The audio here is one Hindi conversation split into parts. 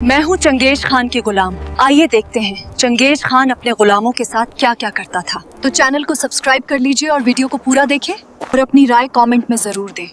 मैं हूँ चंगेज खान के गुलाम। आइए देखते हैं चंगेज खान अपने गुलामों के साथ क्या क्या करता था। तो चैनल को सब्सक्राइब कर लीजिए और वीडियो को पूरा देखें और अपनी राय कमेंट में जरूर दें।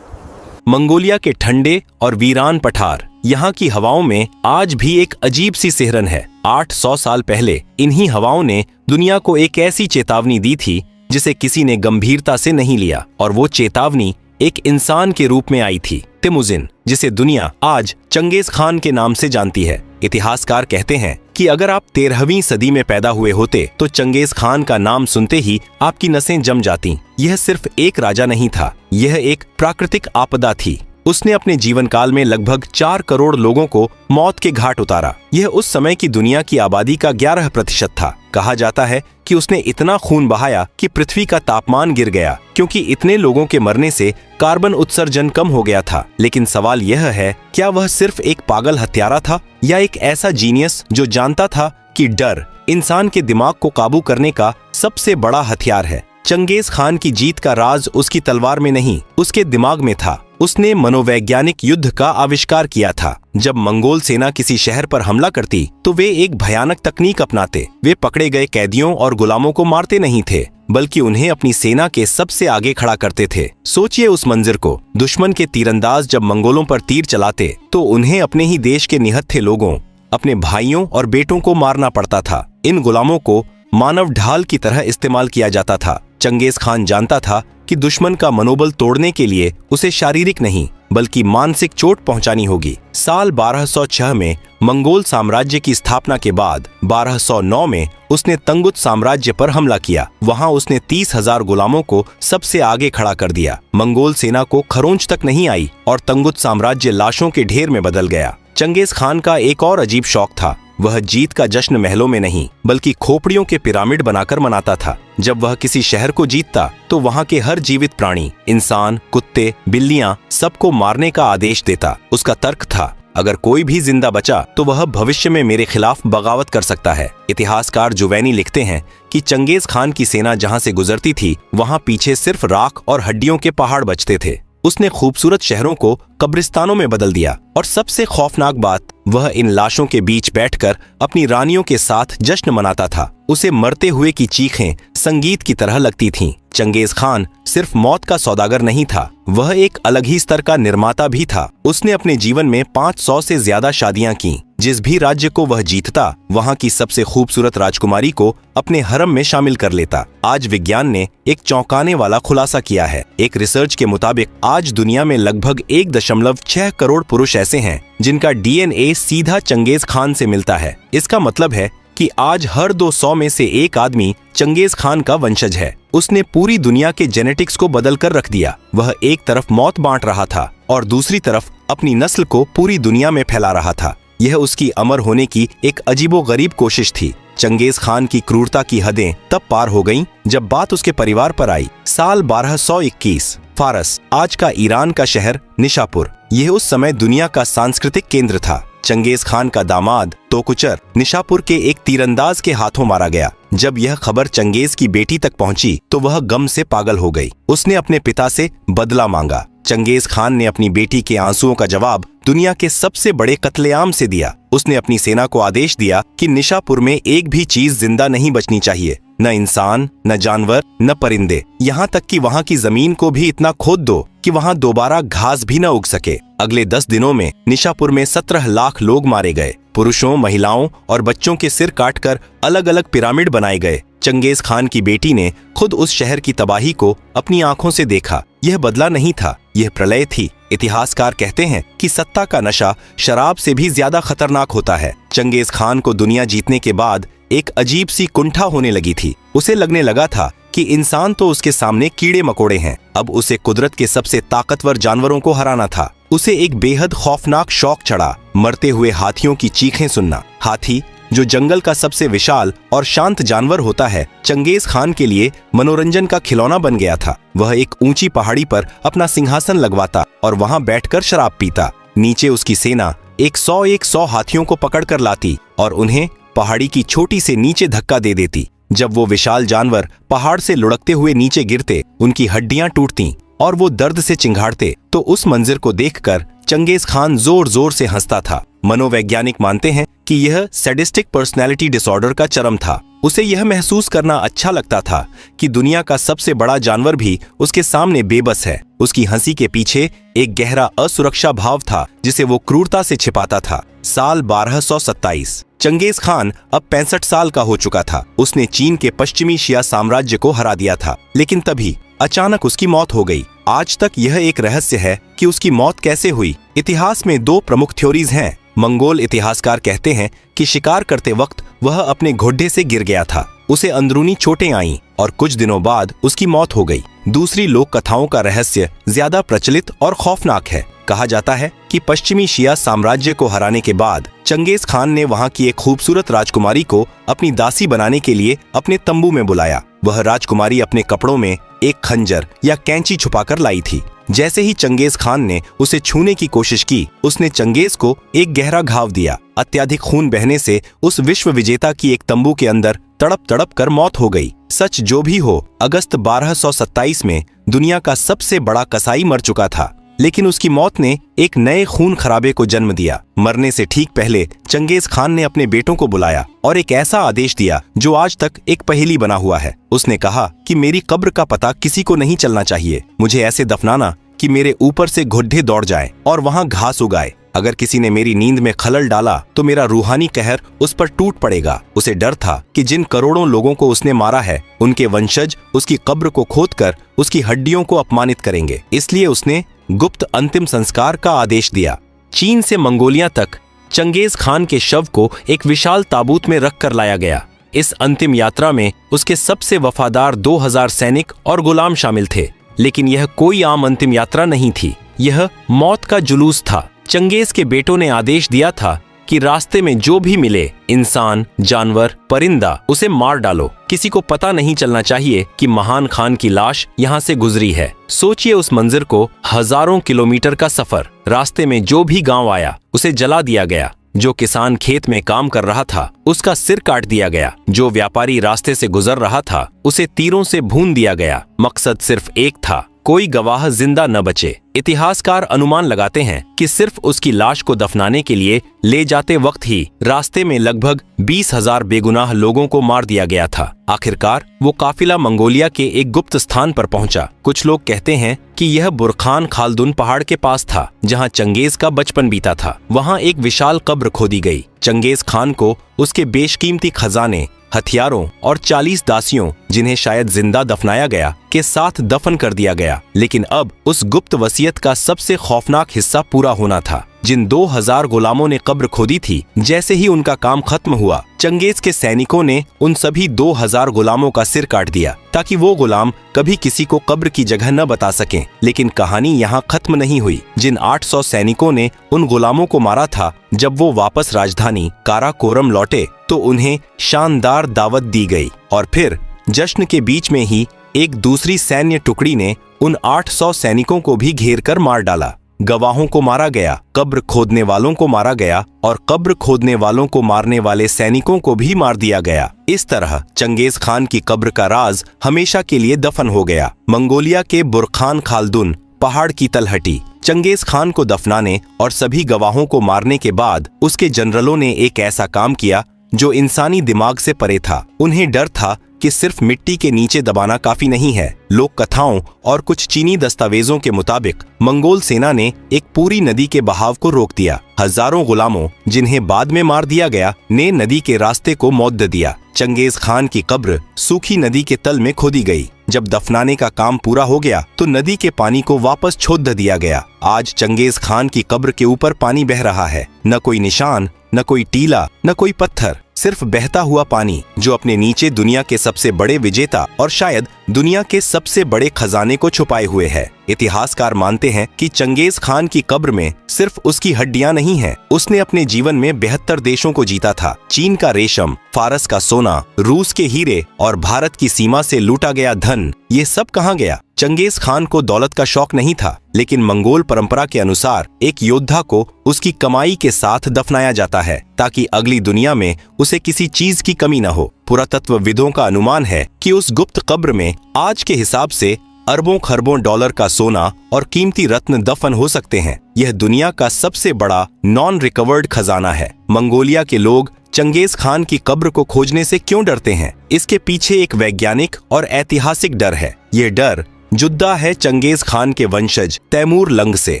मंगोलिया के ठंडे और वीरान पठार, यहाँ की हवाओं में आज भी एक अजीब सी सिहरन है। 800 साल पहले इन्हीं हवाओं ने दुनिया को एक ऐसी चेतावनी दी थी जिसे किसी ने गंभीरता से नहीं लिया, और वो चेतावनी एक इंसान के रूप में आई थी, तिमुजिन, जिसे दुनिया आज चंगेज खान के नाम से जानती है। इतिहासकार कहते हैं कि अगर आप 13वीं सदी में पैदा हुए होते तो चंगेज खान का नाम सुनते ही आपकी नसें जम जाती। यह सिर्फ एक राजा नहीं था, यह एक प्राकृतिक आपदा थी। उसने अपने जीवन काल में लगभग 4 करोड़ लोगों को मौत के घाट उतारा। यह उस समय की दुनिया की आबादी का 11% था। कहा जाता है कि उसने इतना खून बहाया कि पृथ्वी का तापमान गिर गया, क्योंकि इतने लोगों के मरने से कार्बन उत्सर्जन कम हो गया था। लेकिन सवाल यह है, क्या वह सिर्फ एक पागल हत्यारा था या एक ऐसा जीनियस जो जानता था कि डर इंसान के दिमाग को काबू करने का सबसे बड़ा हथियार है। चंगेज खान की जीत का राज उसकी तलवार में नहीं, उसके दिमाग में था। उसने मनोवैज्ञानिक युद्ध का आविष्कार किया था। जब मंगोल सेना किसी शहर पर हमला करती तो वे एक भयानक तकनीक अपनाते। वे पकड़े गए कैदियों और गुलामों को मारते नहीं थे, बल्कि उन्हें अपनी सेना के सबसे आगे खड़ा करते थे। सोचिए उस मंजर को। दुश्मन के तीरंदाज जब मंगोलों पर तीर चलाते तो उन्हें अपने ही देश के निहत्थे लोगों, अपने भाइयों और बेटों को मारना पड़ता था। इन गुलामों को मानव ढाल की तरह इस्तेमाल किया जाता था। चंगेज खान जानता था कि दुश्मन का मनोबल तोड़ने के लिए उसे शारीरिक नहीं बल्कि मानसिक चोट पहुंचानी होगी। साल 1206 में मंगोल साम्राज्य की स्थापना के बाद 1209 में उसने तंगुत साम्राज्य पर हमला किया। वहां उसने 30,000 गुलामों को सबसे आगे खड़ा कर दिया। मंगोल सेना को खरोंच तक नहीं आई और तंगुत साम्राज्य लाशों के ढेर में बदल गया। चंगेज खान का एक और अजीब शौक था। वह जीत का जश्न महलों में नहीं बल्कि खोपड़ियों के पिरामिड बनाकर मनाता था। जब वह किसी शहर को जीतता तो वहां के हर जीवित प्राणी, इंसान, कुत्ते, बिल्लियां, सबको मारने का आदेश देता। उसका तर्क था, अगर कोई भी जिंदा बचा तो वह भविष्य में मेरे खिलाफ बगावत कर सकता है। इतिहासकार जुवैनी लिखते हैं कि चंगेज खान की सेना जहां से गुजरती थी वहां पीछे सिर्फ राख और हड्डियों के पहाड़ बचते थे। उसने खूबसूरत शहरों को कब्रिस्तानों में बदल दिया, और सबसे खौफनाक बात, वह इन लाशों के बीच बैठकर अपनी रानियों के साथ जश्न मनाता था। उसे मरते हुए की चीखें संगीत की तरह लगती थीं। चंगेज खान सिर्फ मौत का सौदागर नहीं था, वह एक अलग ही स्तर का निर्माता भी था। उसने अपने जीवन में 500 से ज्यादा शादियां की। जिस भी राज्य को वह जीतता वहां की सबसे खूबसूरत राजकुमारी को अपने हरम में शामिल कर लेता। आज विज्ञान ने एक चौंकाने वाला खुलासा किया है। एक रिसर्च के मुताबिक आज दुनिया में लगभग 1.6 करोड़ पुरुष ऐसे हैं जिनका DNA सीधा चंगेज खान से मिलता है। इसका मतलब है कि आज हर 200 में से एक आदमी चंगेज खान का वंशज है। उसने पूरी दुनिया के जेनेटिक्स को बदल कर रख दिया। वह एक तरफ मौत बांट रहा था और दूसरी तरफ अपनी नस्ल को पूरी दुनिया में फैला रहा था। यह उसकी अमर होने की एक अजीबोगरीब कोशिश थी। चंगेज खान की क्रूरता की हदें तब पार हो गईं जब बात उसके परिवार पर आई। साल 1221, फारस, आज का ईरान का शहर निशापुर, यह उस समय दुनिया का सांस्कृतिक केंद्र था। चंगेज खान का दामाद तोकुचर निशापुर के एक तीरंदाज के हाथों मारा गया। जब यह खबर चंगेज की बेटी तक पहुंची तो वह गम से पागल हो गई। उसने अपने पिता से बदला मांगा। चंगेज खान ने अपनी बेटी के आंसुओं का जवाब दुनिया के सबसे बड़े कत्लेआम से दिया। उसने अपनी सेना को आदेश दिया कि निशापुर में एक भी चीज जिंदा नहीं बचनी चाहिए, न इंसान, न जानवर, न परिंदे, यहाँ तक कि वहाँ की जमीन को भी इतना खोद दो कि वहाँ दोबारा घास भी न उग सके। अगले 10 दिनों में निशापुर में 17 लाख लोग मारे गए। पुरुषों, महिलाओं और बच्चों के सिर काटकर अलग अलग पिरामिड बनाए गए। चंगेज खान की बेटी ने खुद उस शहर की तबाही को अपनी आंखों से देखा। यह बदला नहीं था, यह प्रलय थी। इतिहासकार कहते हैं कि सत्ता का नशा शराब से भी ज्यादा खतरनाक होता है। चंगेज खान को दुनिया जीतने के बाद एक अजीब सी कुंठा होने लगी थी। उसे लगने लगा था कि इंसान तो उसके सामने कीड़े मकोड़े हैं। अब उसे कुदरत के सबसे ताकतवर जानवरों को हराना था। उसे एक बेहद खौफनाक शौक चढ़ा, मरते हुए हाथियों की चीखें सुनना। हाथी, जो जंगल का सबसे विशाल और शांत जानवर होता है, चंगेज खान के लिए मनोरंजन का खिलौना बन गया था। वह एक ऊंची पहाड़ी पर अपना सिंहासन लगवाता और वहां बैठकर शराब पीता। नीचे उसकी सेना 100 हाथियों को पकड़ कर लाती और उन्हें पहाड़ी की छोटी से नीचे धक्का दे देती। जब वो विशाल जानवर पहाड़ से लुढ़कते हुए नीचे गिरते, उनकी हड्डियां टूटती और वो दर्द से चिंघाड़ते, तो उस मंजर को देखकर चंगेज खान जोर जोर से हंसता था। मनोवैज्ञानिक मानते हैं कि यह सैडिस्टिक पर्सनैलिटी डिसऑर्डर का चरम था। उसे यह महसूस करना अच्छा लगता था कि दुनिया का सबसे बड़ा जानवर भी उसके सामने बेबस है। उसकी हंसी के पीछे एक गहरा असुरक्षा भाव था जिसे वो क्रूरता से छिपाता था। साल 1227। चंगेज खान अब 65 साल का हो चुका था। उसने चीन के पश्चिमी शिया साम्राज्य को हरा दिया था, लेकिन तभी अचानक उसकी मौत हो गई। आज तक यह एक रहस्य है कि उसकी मौत कैसे हुई। इतिहास में दो प्रमुख थ्योरीज हैं। मंगोल इतिहासकार कहते हैं कि शिकार करते वक्त वह अपने घोड़े से गिर गया था, उसे अंदरूनी चोटें आईं और कुछ दिनों बाद उसकी मौत हो गई। दूसरी लोक कथाओं का रहस्य ज्यादा प्रचलित और खौफनाक है। कहा जाता है कि पश्चिमी शिया साम्राज्य को हराने के बाद चंगेज खान ने वहां की एक खूबसूरत राजकुमारी को अपनी दासी बनाने के लिए अपने तंबू में बुलाया। वह राजकुमारी अपने कपड़ों में एक खंजर या कैंची छुपाकर लाई थी। जैसे ही चंगेज खान ने उसे छूने की कोशिश की, उसने चंगेज को एक गहरा घाव दिया। अत्यधिक खून बहने से उस विश्व विजेता की एक तंबू के अंदर तड़प तड़प कर मौत हो गई। सच जो भी हो, अगस्त 1227 में दुनिया का सबसे बड़ा कसाई मर चुका था, लेकिन उसकी मौत ने एक नए खून खराबे को जन्म दिया। मरने से ठीक पहले चंगेज खान ने अपने बेटों को बुलाया और एक ऐसा आदेश दिया जो आज तक एक पहेली बना हुआ है। उसने कहा कि मेरी कब्र का पता किसी को नहीं चलना चाहिए। मुझे ऐसे दफनाना कि मेरे ऊपर से घोड़े दौड़ जाए और वहां घास उगाए। अगर किसी ने मेरी नींद में खलल डाला तो मेरा रूहानी कहर उस पर टूट पड़ेगा। उसे डर था कि जिन करोड़ों लोगों को उसने मारा है, उनके वंशज उसकी कब्र को खोदकर उसकी हड्डियों को अपमानित करेंगे। इसलिए उसने गुप्त अंतिम संस्कार का आदेश दिया। चीन से मंगोलिया तक चंगेज खान के शव को एक विशाल ताबूत में रख कर लाया गया। इस अंतिम यात्रा में उसके सबसे वफादार 2000 सैनिक और गुलाम शामिल थे। लेकिन यह कोई आम अंतिम यात्रा नहीं थी, यह मौत का जुलूस था। चंगेज के बेटों ने आदेश दिया था कि रास्ते में जो भी मिले, इंसान, जानवर, परिंदा, उसे मार डालो। किसी को पता नहीं चलना चाहिए कि महान खान की लाश यहाँ से गुजरी है। सोचिए उस मंजिर को, हजारों किलोमीटर का सफर। रास्ते में जो भी गांव आया उसे जला दिया गया। जो किसान खेत में काम कर रहा था उसका सिर काट दिया गया। जो व्यापारी रास्ते से गुजर रहा था उसे तीरों से भून दिया गया। मकसद सिर्फ एक था, कोई गवाह जिंदा न बचे। इतिहासकार अनुमान लगाते हैं कि सिर्फ उसकी लाश को दफनाने के लिए ले जाते वक्त ही रास्ते में लगभग 20,000 बेगुनाह लोगों को मार दिया गया था। आखिरकार वो काफिला मंगोलिया के एक गुप्त स्थान पर पहुंचा। कुछ लोग कहते हैं कि यह बुरखान खालदुन पहाड़ के पास था, जहां चंगेज का बचपन बीता था। वहां एक विशाल कब्र खोदी गई। चंगेज खान को उसके बेशकीमती खजाने, हथियारों और 40 दासियों, जिन्हें शायद जिंदा दफनाया गया, के साथ दफन कर दिया गया। लेकिन अब उस गुप्त वसीयत का सबसे खौफनाक हिस्सा पूरा होना था। जिन 2000 गुलामों ने कब्र खोदी थी, जैसे ही उनका काम खत्म हुआ, चंगेज के सैनिकों ने उन सभी 2000 गुलामों का सिर काट दिया ताकि वो गुलाम कभी किसी को कब्र की जगह न बता सकें। लेकिन कहानी यहाँ खत्म नहीं हुई। जिन 800 सैनिकों ने उन गुलामों को मारा था, जब वो वापस राजधानी काराकोरम लौटे तो उन्हें शानदार दावत दी गई और फिर जश्न के बीच में ही एक दूसरी सैन्य टुकड़ी ने उन 800 सैनिकों को भी घेर कर मार डाला। गवाहों को मारा गया, कब्र खोदने वालों को मारा गया और कब्र खोदने वालों को मारने वाले सैनिकों को भी मार दिया गया। इस तरह चंगेज खान की कब्र का राज हमेशा के लिए दफन हो गया। मंगोलिया के बुरखान खालदुन पहाड़ की तलहटी। चंगेज खान को दफनाने और सभी गवाहों को मारने के बाद उसके जनरलों ने एक ऐसा काम किया जो इंसानी दिमाग से परे था। उन्हें डर था कि सिर्फ मिट्टी के नीचे दबाना काफी नहीं है। लोक कथाओं और कुछ चीनी दस्तावेजों के मुताबिक मंगोल सेना ने एक पूरी नदी के बहाव को रोक दिया। हजारों गुलामों, जिन्हें बाद में मार दिया गया, ने नदी के रास्ते को मौत दिया। चंगेज खान की कब्र सूखी नदी के तल में खोदी गई। जब दफनाने का काम पूरा हो गया तो नदी के पानी को वापस छोड़ दिया गया। आज चंगेज खान की कब्र के ऊपर पानी बह रहा है। न कोई निशान, न कोई टीला, न कोई पत्थर, सिर्फ बहता हुआ पानी जो अपने नीचे दुनिया के सबसे बड़े विजेता और शायद दुनिया के सबसे बड़े खजाने को छुपाए हुए है। इतिहासकार मानते हैं कि चंगेज खान की कब्र में सिर्फ उसकी हड्डियां नहीं हैं, उसने अपने जीवन में 72 देशों को जीता था। चीन का रेशम, फारस का सोना, रूस के हीरे और भारत की सीमा से लूटा गया धन, ये सब कहाँ गया? चंगेज खान को दौलत का शौक नहीं था, लेकिन मंगोल परंपरा के अनुसार एक योद्धा को उसकी कमाई के साथ दफनाया जाता है ताकि अगली दुनिया में उसे किसी चीज की कमी न हो। पुरातत्वविदों का अनुमान है कि उस गुप्त कब्र में आज के हिसाब से अरबों खरबों डॉलर का सोना और कीमती रत्न दफन हो सकते हैं। यह दुनिया का सबसे बड़ा नॉन रिकवर्ड खजाना है। मंगोलिया के लोग चंगेज खान की कब्र को खोजने से क्यों डरते हैं? इसके पीछे एक वैज्ञानिक और ऐतिहासिक डर है। ये डर जुद्दा है चंगेज खान के वंशज तैमूर लंग से।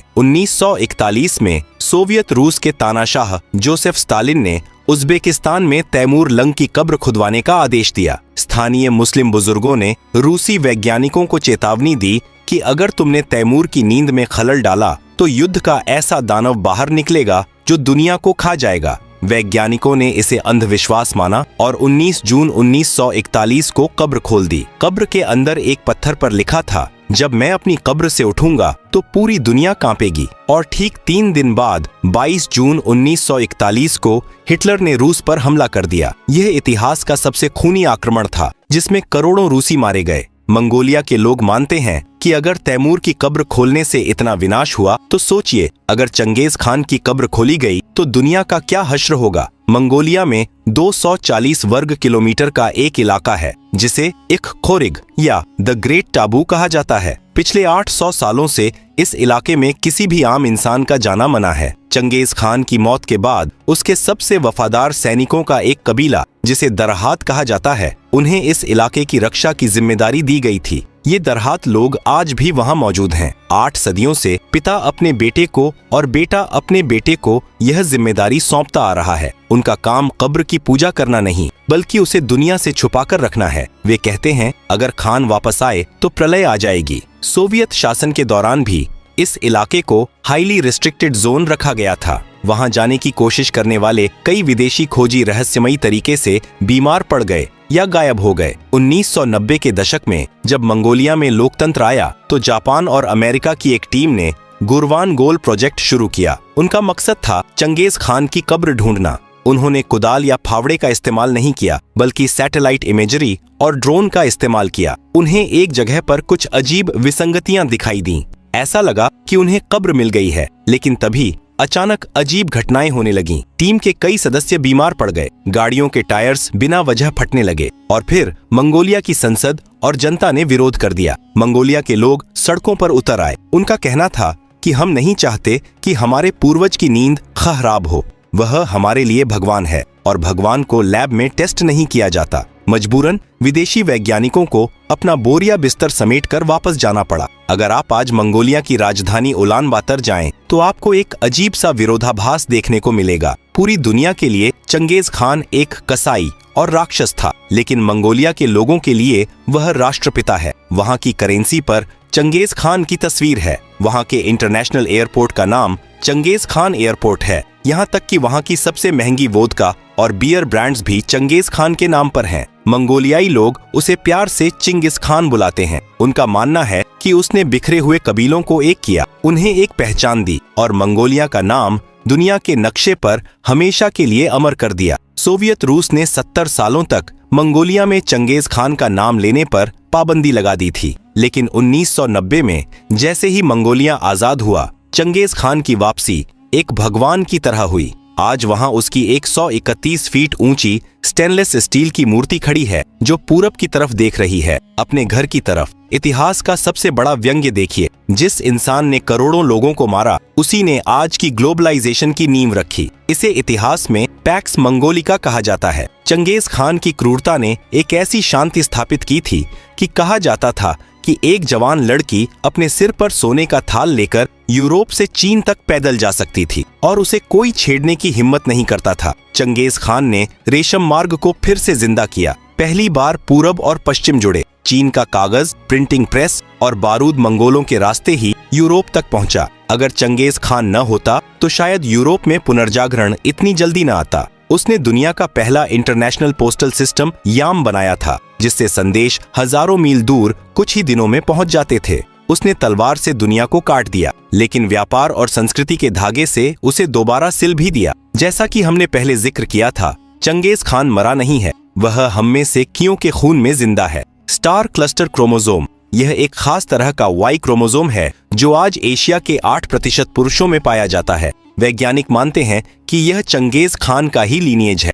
1941 में सोवियत रूस के तानाशाह जोसेफ स्टालिन ने उज्बेकिस्तान में तैमूर लंग की कब्र खुदवाने का आदेश दिया। स्थानीय मुस्लिम बुजुर्गों ने रूसी वैज्ञानिकों को चेतावनी दी कि अगर तुमने तैमूर की नींद में खलल डाला तो युद्ध का ऐसा दानव बाहर निकलेगा जो दुनिया को खा जाएगा। वैज्ञानिकों ने इसे अंधविश्वास माना और 19 जून 1941 को कब्र खोल दी। कब्र के अंदर एक पत्थर पर लिखा था, जब मैं अपनी कब्र से उठूंगा तो पूरी दुनिया कांपेगी। और ठीक 3 दिन बाद 22 जून 1941 को हिटलर ने रूस पर हमला कर दिया। यह इतिहास का सबसे खूनी आक्रमण था जिसमें करोड़ों रूसी मारे गए। मंगोलिया के लोग मानते हैं कि अगर तैमूर की कब्र खोलने से इतना विनाश हुआ तो सोचिए, अगर चंगेज खान की कब्र खोली गई तो दुनिया का क्या हश्र होगा। मंगोलिया में 240 वर्ग किलोमीटर का एक इलाका है जिसे इख खोरिग या द ग्रेट टाबू कहा जाता है। पिछले 800 सालों से इस इलाके में किसी भी आम इंसान का जाना मना है। चंगेज खान की मौत के बाद उसके सबसे वफादार सैनिकों का एक कबीला जिसे दरहात कहा जाता है, उन्हें इस इलाके की रक्षा की जिम्मेदारी दी गई थी। ये दरहात लोग आज भी वहाँ मौजूद हैं। 8 सदियों से पिता अपने बेटे को और बेटा अपने बेटे को यह जिम्मेदारी सौंपता आ रहा है। उनका काम कब्र की पूजा करना नहीं बल्कि उसे दुनिया से छुपाकर रखना है। वे कहते हैं अगर खान वापस आए तो प्रलय आ जाएगी। सोवियत शासन के दौरान भी इस इलाके को हाईली रिस्ट्रिक्टेड जोन रखा गया था। वहां जाने की कोशिश करने वाले कई विदेशी खोजी रहस्यमयी तरीके से बीमार पड़ गए या गायब हो गए। 1990 के दशक में जब मंगोलिया में लोकतंत्र आया तो जापान और अमेरिका की एक टीम ने गुरवान गोल प्रोजेक्ट शुरू किया। उनका मकसद था चंगेज खान की कब्र ढूंढना। उन्होंने कुदाल या फावड़े का इस्तेमाल नहीं किया बल्कि सैटेलाइट इमेजरी और ड्रोन का इस्तेमाल किया। उन्हें एक जगह पर कुछ अजीब विसंगतियां दिखाई दी। ऐसा लगा कि उन्हें कब्र मिल गई है, लेकिन तभी अचानक अजीब घटनाएं होने लगीं। टीम के कई सदस्य बीमार पड़ गए, गाड़ियों के टायर्स बिना वजह फटने लगे और फिर मंगोलिया की संसद और जनता ने विरोध कर दिया। मंगोलिया के लोग सड़कों पर उतर आए। उनका कहना था कि हम नहीं चाहते कि हमारे पूर्वज की नींद खराब हो। वह हमारे लिए भगवान है और भगवान को लैब में टेस्ट नहीं किया जाता। मजबूरन विदेशी वैज्ञानिकों को अपना बोरिया बिस्तर समेटकर वापस जाना पड़ा। अगर आप आज मंगोलिया की राजधानी उलान बातर जाएं, तो आपको एक अजीब सा विरोधाभास देखने को मिलेगा। पूरी दुनिया के लिए चंगेज खान एक कसाई और राक्षस था, लेकिन मंगोलिया के लोगों के लिए वह राष्ट्रपिता है। वहाँ की करेंसी पर चंगेज खान की तस्वीर है। वहाँ के इंटरनेशनल एयरपोर्ट का नाम चंगेज खान एयरपोर्ट है। यहाँ तक कि वहाँ की सबसे महंगी वोदका और बियर ब्रांड्स भी चंगेज खान के नाम पर हैं। मंगोलियाई लोग उसे प्यार से चिंगिस खान बुलाते हैं। उनका मानना है कि उसने बिखरे हुए कबीलों को एक किया, उन्हें एक पहचान दी और मंगोलिया का नाम दुनिया के नक्शे पर हमेशा के लिए अमर कर दिया। सोवियत रूस ने 70 सालों तक मंगोलिया में चंगेज खान का नाम लेने पर पाबंदी लगा दी थी, लेकिन 1990 में जैसे ही मंगोलिया आजाद हुआ, चंगेज खान की वापसी एक भगवान की तरह हुई। आज वहां उसकी 131 फीट ऊंची स्टेनलेस स्टील की मूर्ति खड़ी है जो पूरब की तरफ देख रही है, अपने घर की तरफ। इतिहास का सबसे बड़ा व्यंग्य देखिए, जिस इंसान ने करोड़ों लोगों को मारा उसी ने आज की ग्लोबलाइजेशन की नींव रखी। इसे इतिहास में पैक्स मंगोलिका कहा जाता है। चंगेज खान की क्रूरता ने एक ऐसी शांति स्थापित की थी कि कहा जाता था कि एक जवान लड़की अपने सिर पर सोने का थाल लेकर यूरोप से चीन तक पैदल जा सकती थी और उसे कोई छेड़ने की हिम्मत नहीं करता था। चंगेज खान ने रेशम मार्ग को फिर से जिंदा किया। पहली बार पूरब और पश्चिम जुड़े। चीन का कागज, प्रिंटिंग प्रेस और बारूद मंगोलों के रास्ते ही यूरोप तक पहुंचा। अगर चंगेज खान न होता तो शायद यूरोप में पुनर्जागरण इतनी जल्दी न आता। उसने दुनिया का पहला इंटरनेशनल पोस्टल सिस्टम याम बनाया था, जिससे संदेश हजारों मील दूर कुछ ही दिनों में पहुंच जाते थे। उसने तलवार से दुनिया को काट दिया, लेकिन व्यापार और संस्कृति के धागे से उसे दोबारा सिल भी दिया। जैसा कि हमने पहले जिक्र किया था, चंगेज खान मरा नहीं है, वह हम में से कियों के खून में जिंदा है। स्टार क्लस्टर क्रोमोसोम, यह एक खास तरह का वाई क्रोमोसोम है जो आज एशिया के 8% पुरुषों में पाया जाता है। वैज्ञानिक मानते हैं कि यह चंगेज खान का ही लीनिएज है।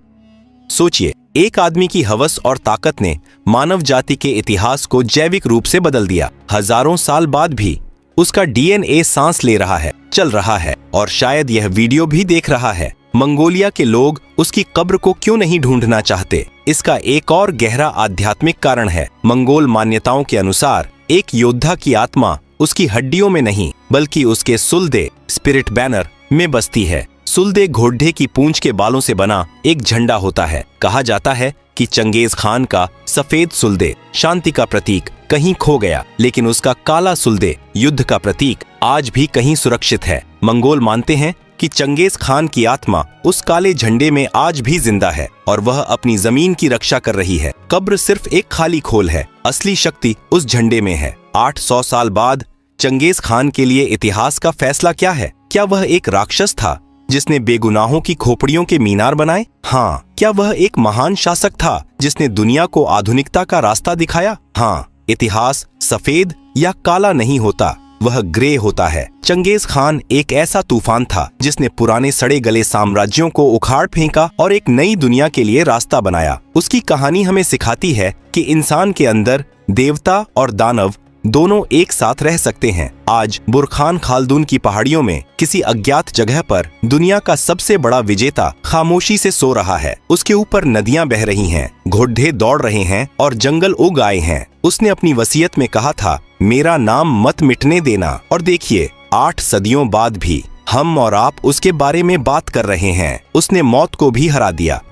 सोचिए, एक आदमी की हवस और ताकत ने मानव जाति के इतिहास को जैविक रूप से बदल दिया। हजारों साल बाद भी उसका डीएनए सांस ले रहा है, चल रहा है और शायद यह वीडियो भी देख रहा है। मंगोलिया के लोग उसकी कब्र को क्यों नहीं ढूंढना चाहते? इसका एक और गहरा आध्यात्मिक कारण है। मंगोल मान्यताओं के अनुसार एक योद्धा की आत्मा उसकी हड्डियों में नहीं बल्कि उसके सुलदे स्पिरिट बैनर में बसती है। सुलदे घोड़े की पूंछ के बालों से बना एक झंडा होता है। कहा जाता है कि चंगेज खान का सफेद सुलदे शांति का प्रतीक कहीं खो गया, लेकिन उसका काला सुलदे युद्ध का प्रतीक आज भी कहीं सुरक्षित है। मंगोल मानते हैं कि चंगेज खान की आत्मा उस काले झंडे में आज भी जिंदा है और वह अपनी जमीन की रक्षा कर रही है। कब्र सिर्फ एक खाली खोल है, असली शक्ति उस झंडे में है। 800 साल बाद चंगेज खान के लिए इतिहास का फैसला क्या है? क्या वह एक राक्षस था जिसने बेगुनाहों की खोपड़ियों के मीनार बनाए? हाँ। क्या वह एक महान शासक था जिसने दुनिया को आधुनिकता का रास्ता दिखाया? हाँ। इतिहास सफेद या काला नहीं होता, वह ग्रे होता है। चंगेज खान एक ऐसा तूफान था जिसने पुराने सड़े गले साम्राज्यों को उखाड़ फेंका और एक नई दुनिया के लिए रास्ता बनाया। उसकी कहानी हमें सिखाती है कि इंसान के अंदर देवता और दानव दोनों एक साथ रह सकते हैं। आज बुरखान खालदून की पहाड़ियों में किसी अज्ञात जगह पर दुनिया का सबसे बड़ा विजेता खामोशी से सो रहा है। उसके ऊपर नदियां बह रही हैं, घोड़े दौड़ रहे हैं और जंगल उग आए हैं। उसने अपनी वसीयत में कहा था, मेरा नाम मत मिटने देना। और देखिए, 8 सदियों बाद भी हम और आप उसके बारे में बात कर रहे हैं। उसने मौत को भी हरा दिया।